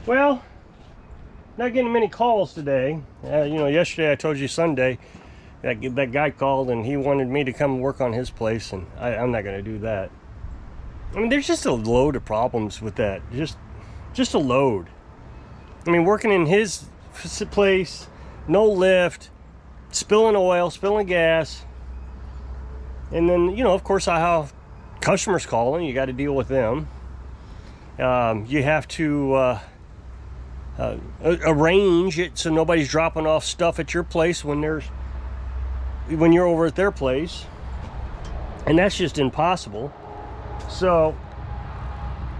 Well, not getting many calls today. You know, yesterday I told you Sunday that guy called and he wanted me to come work on his place, and I'm not going to do that. I mean, there's just a load of problems with that. Just a load. I mean, working in his place, no lift, spilling oil, spilling gas, and then, you know, of course, I have customers calling. You got to deal with them. You have to arrange it so nobody's dropping off stuff at your place when you're over at their place, and that's just impossible. So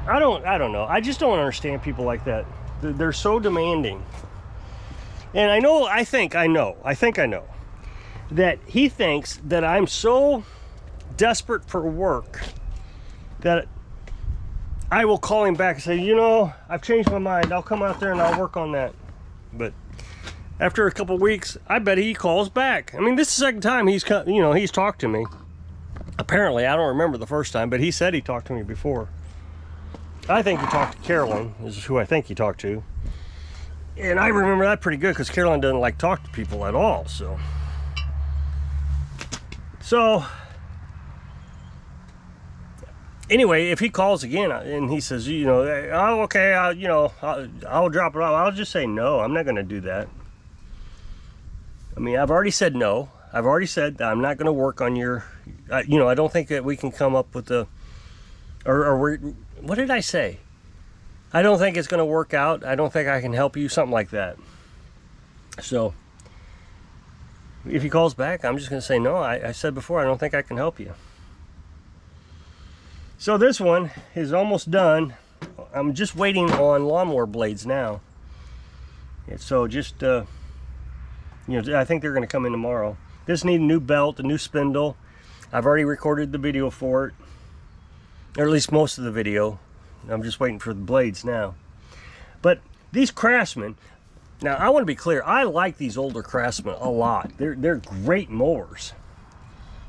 I don't know. I just don't understand people like that. They're so demanding. And I think I know that he thinks that I'm so desperate for work that I will call him back and say, you know, I've changed my mind. I'll come out there and I'll work on that. But after a couple weeks, I bet he calls back. I mean, this is the second time he's talked to me. Apparently, I don't remember the first time, but he said he talked to me before. I think he talked to Carolyn, is who I think he talked to. And I remember that pretty good because Carolyn doesn't like to talk to people at all. So anyway, if he calls again and he says, you know, oh, okay, I'll drop it off, I'll just say no. I'm not going to do that. I mean, I've already said no. I've already said that I'm not going to work on your, you know, I don't think that we can come up with what did I say? I don't think it's going to work out. I don't think I can help you, something like that. So if he calls back, I'm just going to say no. I said before, I don't think I can help you. So this one is almost done. I'm just waiting on lawnmower blades now. And so just, you know, I think they're going to come in tomorrow. This needs a new belt, a new spindle. I've already recorded the video for it, or at least most of the video. I'm just waiting for the blades now. But these Craftsman, now I want to be clear, I like these older Craftsman a lot. They're great mowers.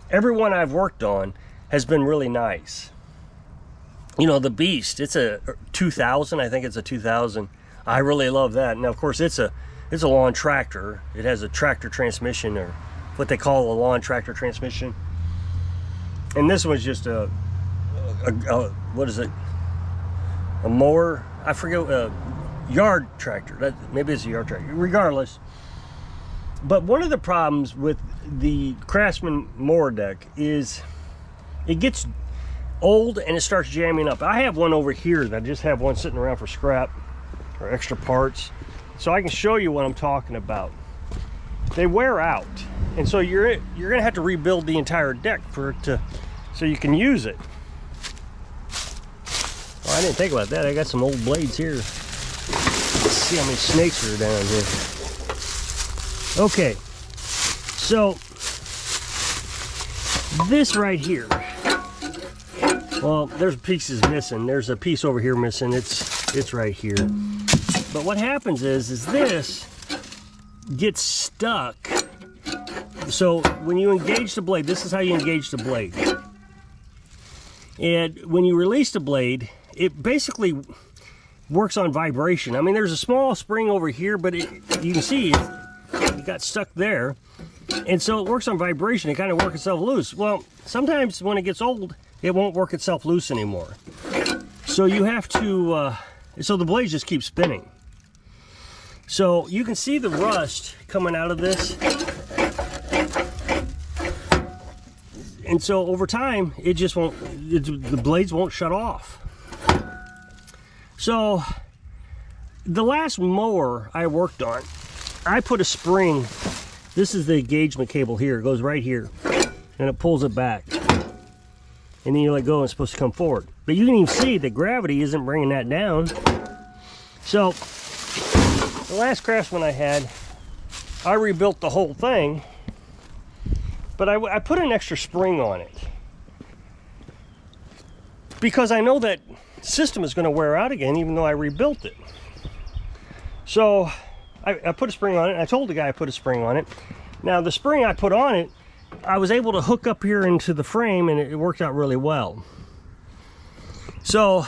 Every one I've worked on has been really nice. You know, the Beast, it's a 2000, I think it's a 2000. I really love that. Now, of course, it's a lawn tractor. It has a tractor transmission, or what they call a lawn tractor transmission. And this one's just a what is it? A mower? I forget. Yard tractor. Maybe it's a yard tractor. Regardless. But one of the problems with the Craftsman mower deck is it gets old and it starts jamming up. I have one over here that I just have one sitting around for scrap or extra parts, so I can show you what I'm talking about. They wear out, and so you're gonna have to rebuild the entire deck so you can use it. Well, I didn't think about that. I got some old blades here. Let's see how many snakes are down here. Okay, so this right here, well, there's pieces missing. There's a piece over here missing. It's right here. But what happens is this gets stuck. So when you engage the blade, this is how you engage the blade. And when you release the blade, it basically works on vibration. I mean, there's a small spring over here, but you can see it got stuck there. And so it works on vibration. It kind of works itself loose. Well, sometimes when it gets old, it won't work itself loose anymore. So you have to, so the blades just keep spinning. So you can see the rust coming out of this. And so over time, it just won't, the blades won't shut off. So the last mower I worked on, I put a spring. This is the engagement cable here. It goes right here, and it pulls it back. And then you let go, and it's supposed to come forward. But you can even see that gravity isn't bringing that down. So the last Craftsman I had, I rebuilt the whole thing, but I put an extra spring on it because I know that system is going to wear out again, even though I rebuilt it. So I put a spring on it. I told the guy I put a spring on it. Now the spring I put on it, I was able to hook up here into the frame, and it worked out really well. So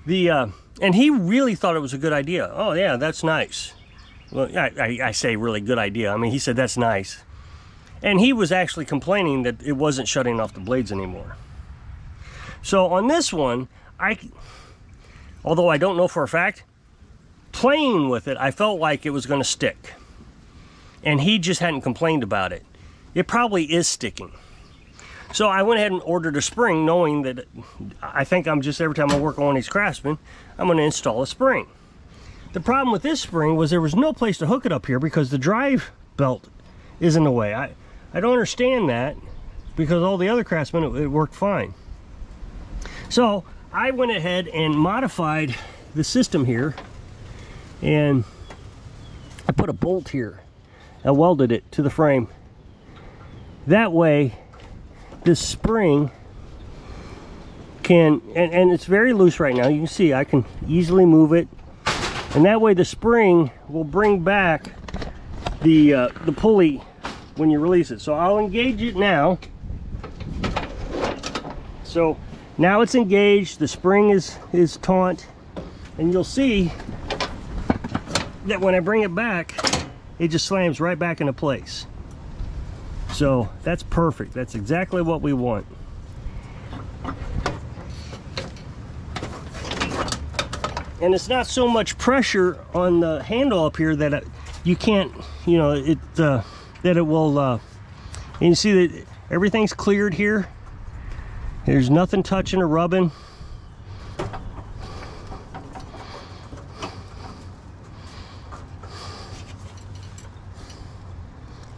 And he really thought it was a good idea. Oh yeah, that's nice. Well, I say really good idea. I mean, he said that's nice. And he was actually complaining that it wasn't shutting off the blades anymore. So on this one, although I don't know for a fact, playing with it, I felt like it was going to stick. And he just hadn't complained about it. It probably is sticking. So I went ahead and ordered a spring, knowing that I think every time I work on one of these Craftsman, I'm going to install a spring. The problem with this spring was there was no place to hook it up here because the drive belt is in the way. I don't understand that, because all the other Craftsman, it worked fine. So I went ahead and modified the system here, and I put a bolt here. I welded it to the frame. That way, this spring can, and it's very loose right now. You can see I can easily move it, and that way the spring will bring back the pulley when you release it. So I'll engage it now. So now it's engaged. The spring is taut, and you'll see that when I bring it back, it just slams right back into place. So that's perfect. That's exactly what we want. And it's not so much pressure on the handle up here that you can't, you know, that it will, and you see that everything's cleared here. There's nothing touching or rubbing.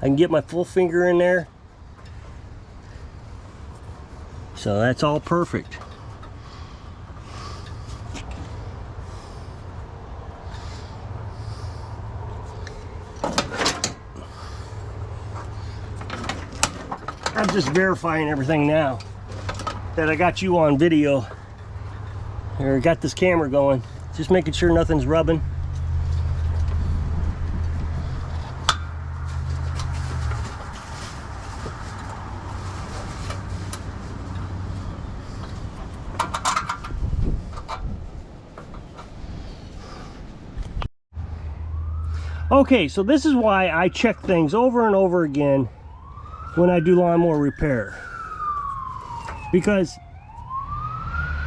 I can get my full finger in there. So that's all perfect. I'm just verifying everything now that I got you on video, or got this camera going. Just making sure nothing's rubbing. Okay, so this is why I check things over and over again when I do lawnmower repair. Because,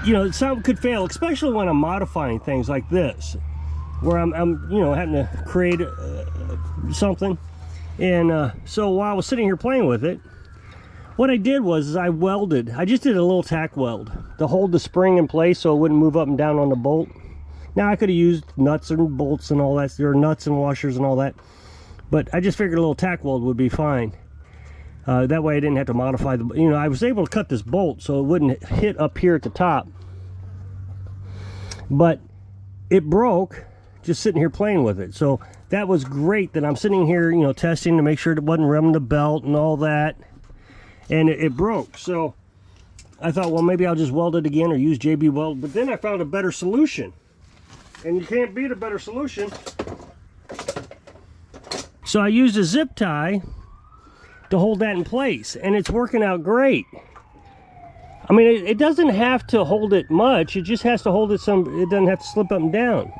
you know, something could fail, especially when I'm modifying things like this, where I'm you know, having to create something. And so while I was sitting here playing with it, what I did was I just did a little tack weld to hold the spring in place so it wouldn't move up and down on the bolt. Now I could have used nuts and bolts and all that, there are nuts and washers and all that, but I just figured a little tack weld would be fine. That way I didn't have to modify the, you know, I was able to cut this bolt so it wouldn't hit up here at the top. But it broke just sitting here playing with it. So that was great that I'm sitting here, you know, testing to make sure it wasn't rubbing the belt and all that. And it broke. So I thought, well, maybe I'll just weld it again or use JB Weld. But then I found a better solution. And you can't beat a better solution. So I used a zip tie to hold that in place, and it's working out great. I mean, it doesn't have to hold it much, it just has to hold it it doesn't have to slip up and down.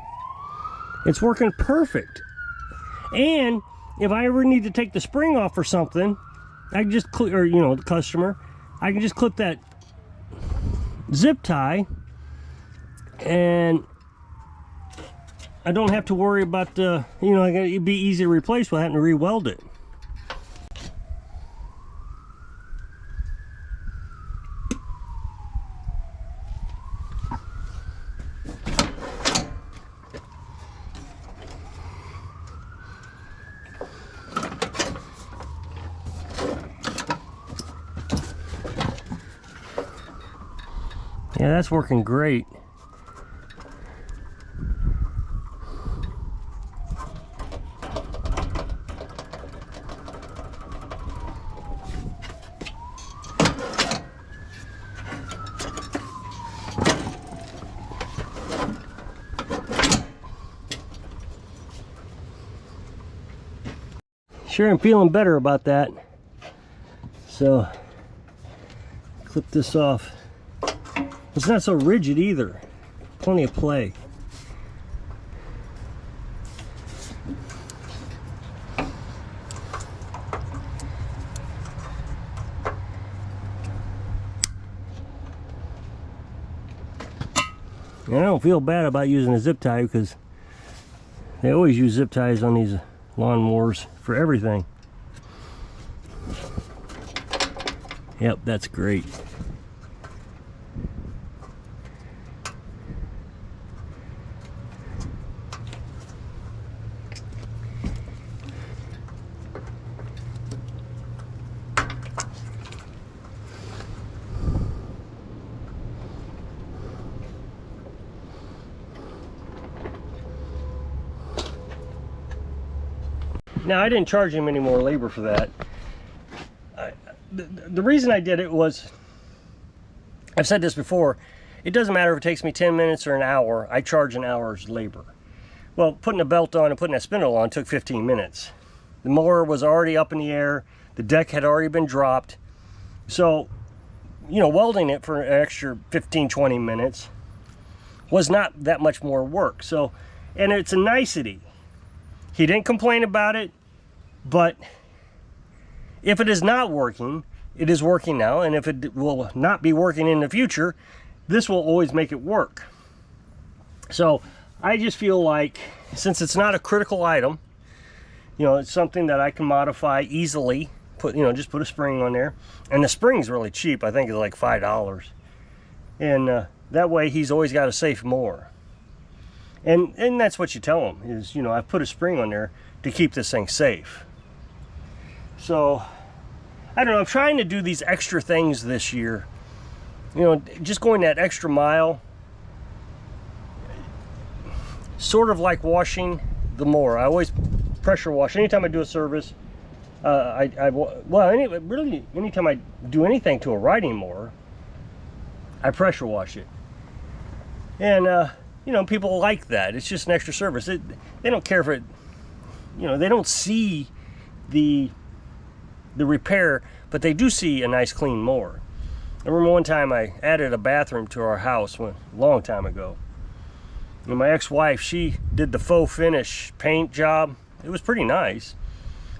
It's working perfect. And if I ever need to take the spring off or something, I can just or you know, the customer, I can just clip that zip tie, and I don't have to worry about you know, it'd be easy to replace without having to re-weld it. Yeah, that's working great. Sure, I'm feeling better about that. So, clip this off. It's not so rigid either. plenty of play. And I don't feel bad about using a zip tie because they always use zip ties on these lawnmowers for everything. Yep, that's great. Now, I didn't charge him any more labor for that. The reason I did it was, I've said this before, it doesn't matter if it takes me 10 minutes or an hour, I charge an hour's labor. Well, putting a belt on and putting that spindle on took 15 minutes. The mower was already up in the air, the deck had already been dropped. So, you know, welding it for an extra 15-20 minutes was not that much more work. So, and it's a nicety. He didn't complain about it, but if it is not working, it is working now, and if it will not be working in the future, this will always make it work. So I just feel like, since it's not a critical item, you know, it's something that I can modify easily. Just put a spring on there, and the spring's really cheap. I think it's like $5, and that way he's always got a safe mower. And that's what you tell them is, you know, I put a spring on there to keep this thing safe. So I don't know, I'm trying to do these extra things this year, you know, just going that extra mile, sort of like washing the mower. I always pressure wash anytime I do a service. Really anytime I do anything to a riding mower, I pressure wash it. And you know, people like that. It's just an extra service. They don't care if it, you know, they don't see the repair, but they do see a nice clean mower. I remember one time I added a bathroom to our house a long time ago. And my ex-wife, she did the faux finish paint job. It was pretty nice.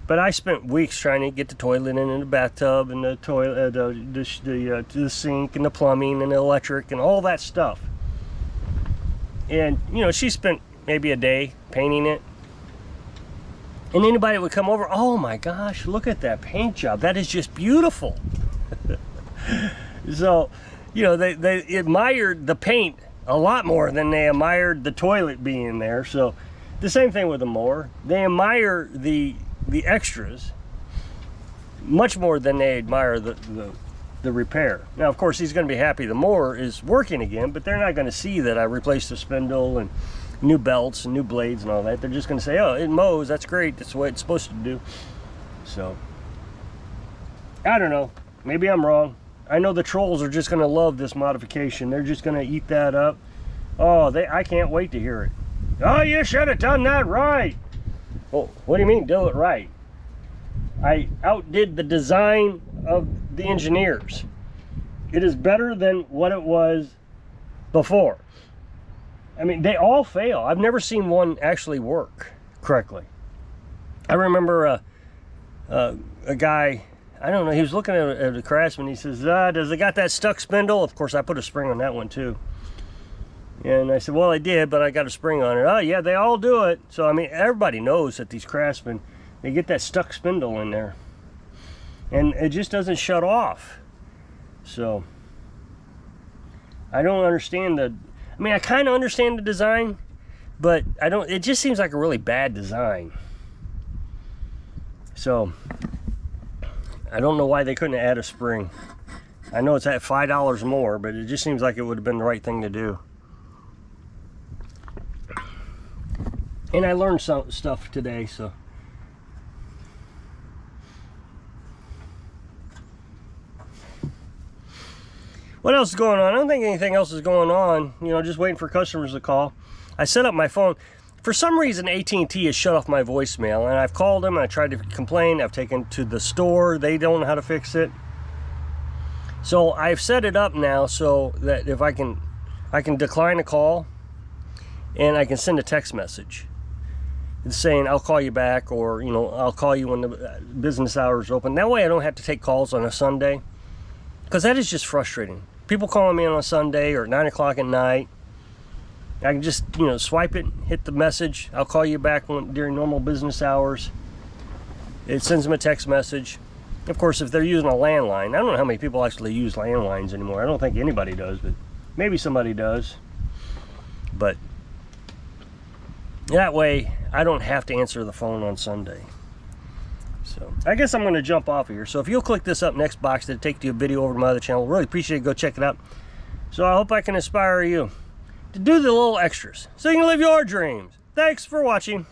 But I spent weeks trying to get the toilet in and the bathtub and the toilet, the sink and the plumbing and the electric and all that stuff. And, you know, she spent maybe a day painting it. And anybody that would come over, oh my gosh, look at that paint job. That is just beautiful. So, you know, they admired the paint a lot more than they admired the toilet being there. So the same thing with the mower. They admire the extras much more than they admire the repair. Now, of course, he's going to be happy the mower is working again, but they're not going to see that I replaced the spindle and new belts and new blades and all that. They're just going to say, oh, it mows, that's great, that's what it's supposed to do. So I don't know, maybe I'm wrong. I know the trolls are just going to love this modification. They're just going to eat that up. Oh, I can't wait to hear it. Oh, you should have done that right. Well, what do you mean do it right? I outdid the design of the engineers. It is better than what it was before. I mean, they all fail. I've never seen one actually work correctly. I remember a guy, I don't know, he was looking at a Craftsman. He says, does it got that stuck spindle? Of course, I put a spring on that one too. And I said, well, I did, but I got a spring on it. Oh, yeah, they all do it. So, I mean, everybody knows that these Craftsmen, they get that stuck spindle in there. And it just doesn't shut off. So, I don't understand I mean, I kind of understand the design, but it just seems like a really bad design. So, I don't know why they couldn't add a spring. I know it's at $5 more, but it just seems like it would have been the right thing to do. And I learned some stuff today, so. What else is going on? I don't think anything else is going on. You know, just waiting for customers to call. I set up my phone. For some reason, AT&T has shut off my voicemail, and I've called them and I tried to complain. I've taken to the store. They don't know how to fix it. So I've set it up now so that if I can decline a call and I can send a text message. It's saying I'll call you back, or you know, I'll call you when the business hours are open. That way I don't have to take calls on a Sunday, because that is just frustrating. People calling me on a Sunday or 9 o'clock at night. I can just, you know, swipe it, hit the message, I'll call you back during normal business hours. It sends them a text message. Of course, if they're using a landline, I don't know how many people actually use landlines anymore. I don't think anybody does, but maybe somebody does. But that way I don't have to answer the phone on Sunday. So I guess I'm going to jump off of here. So if you'll click this up next box to take you a video over to my other channel, really appreciate it. Go check it out. So I hope I can inspire you to do the little extras so you can live your dreams. Thanks for watching.